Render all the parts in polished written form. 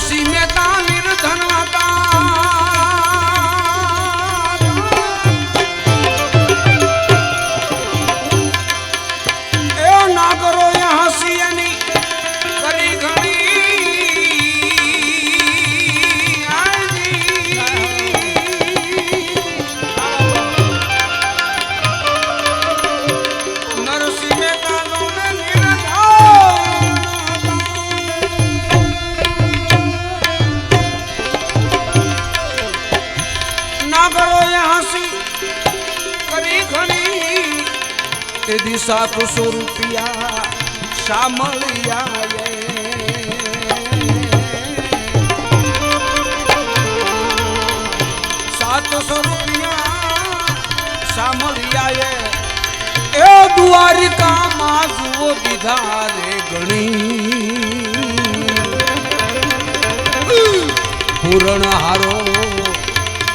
નરસિંહ મહેતા નિર્ધન હતા એ નાગરો હસીની કરી ઘણી 700 રૂપિયા સામળિયા 700 રૂપિયા સામળિયા એ દ્વારિકામાં જુઓ દીધા રે ઘણી પૂરણ હારો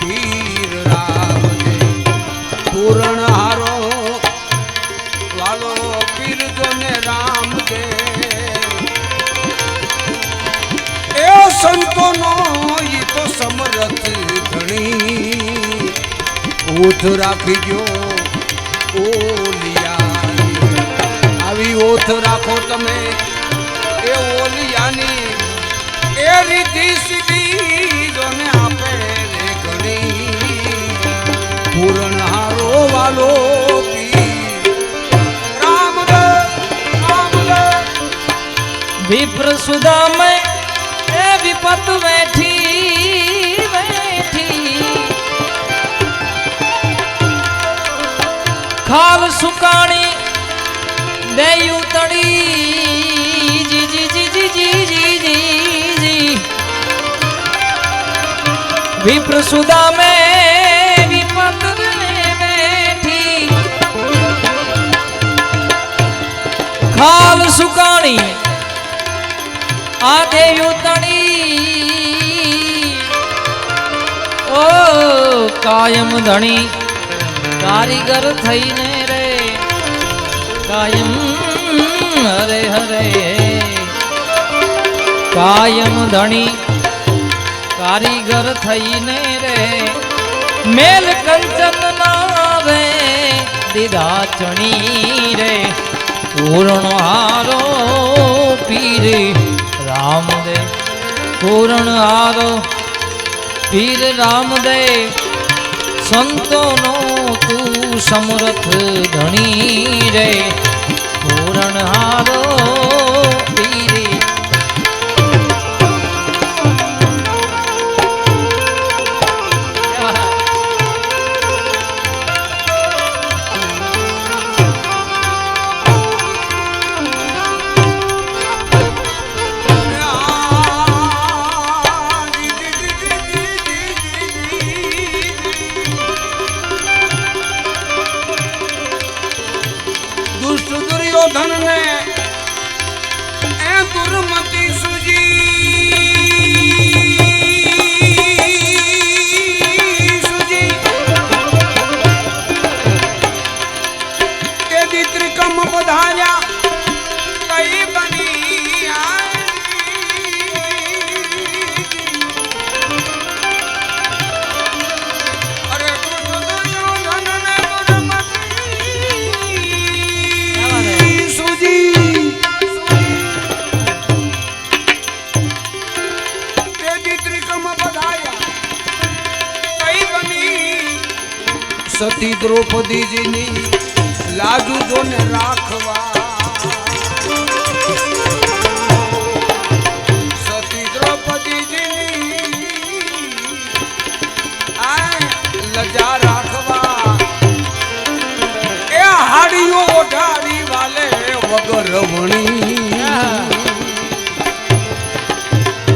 પીર રામ પૂરણ હારો વાલો પીર જોને રામ દે એ સંતોનો ઈ તો સમરથ ઘણી ઓઠ રાખી ગયો ઓલિયા આવી ઓઠ રાખો તમે એ ઓલિયાની એ રીતિ સીધી જોને આપે રે ઘણી પૂરણ હારો વાલો विप्र सुदा में ए विपत बैठी बैठी खाल सुकाणी देयु तड़ी जी जी जी जी जी जी जी जी विप्र सुदा में विपत बैठी खाल सुकाणी आदेयु तणी ओ कायम धणी कारीगर थईने रे कायम हरे हरे कायम धणी कारीगर थईने रे मेल कंचन नावे दीदा चणी रे पूर्ण हारो पीर राम दे पूर्ण हारो पीर राम दे संतो नो तू समरथ धनी रे पूर्ण हारो पीर दुर्योधन ने ए दुर्मति सुजी सुजी के दी त्रिकम बधाया कई बनी सती द्रौपदी जी नी लाजू जो ने राखवा सती द्रौपदी जी नी लजा राखवा ए हाड़ियों ओढ़ाड़ी वाले वगर वणी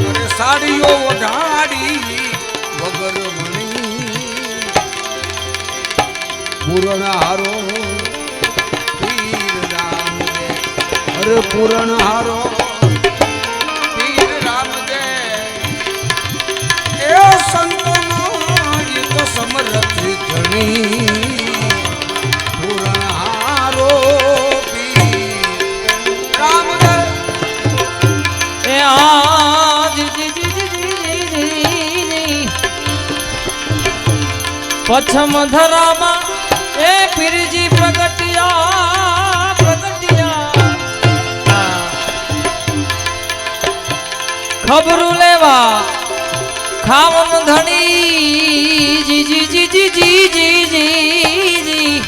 अरे साड़ियों ओढ़ाड़ी वगर वणी पूर्ण हारो पीर राम दे अरे पूर्ण हारो पीर राम दे ए संतों ये तो समरथ धनी पूर्ण हारो पीर राम दे ए आज जी जी जी પછમ ધરામાં એ પીરજી પ્રગટિયા પ્રગટિયા ખબરું લેવા ખાવન ધણી જી જી જી જી જી જી જી જી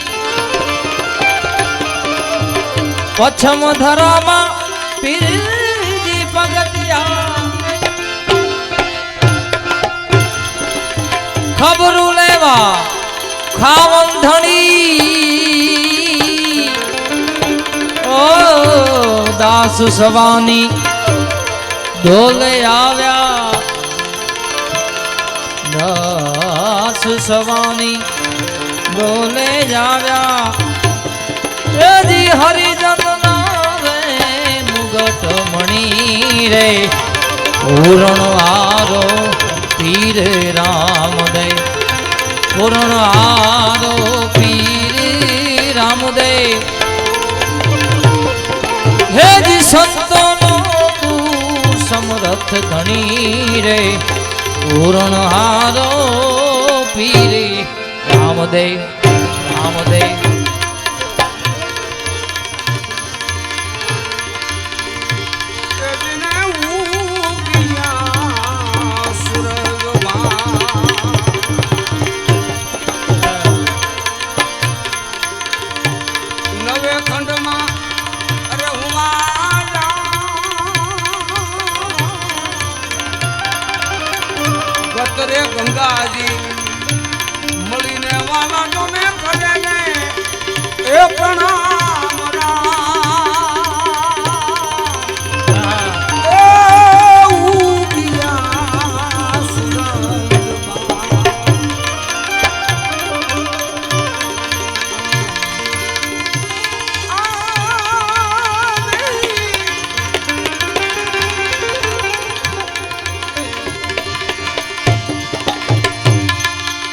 પછમ ધરામાં પીરજી પ્રગટિયા ખબરું લેવા ખાવન ધણી ઓ દાસ સવાની ડોલે આવ્યા દાસ સવાની ડોલે આવ્યા એજી હરિજન નાવે મુગટ મણી રે પૂરણ આરો પીર રામદે પૂર્ણ આરો પીર રામદે હે જી સંતોનો તું સમરથ ધણી રે પૂર્ણ આરો પીર રામદે રામદે રે ગંગાજી મળીને વાલા ને કરે ને એ પ્રણામ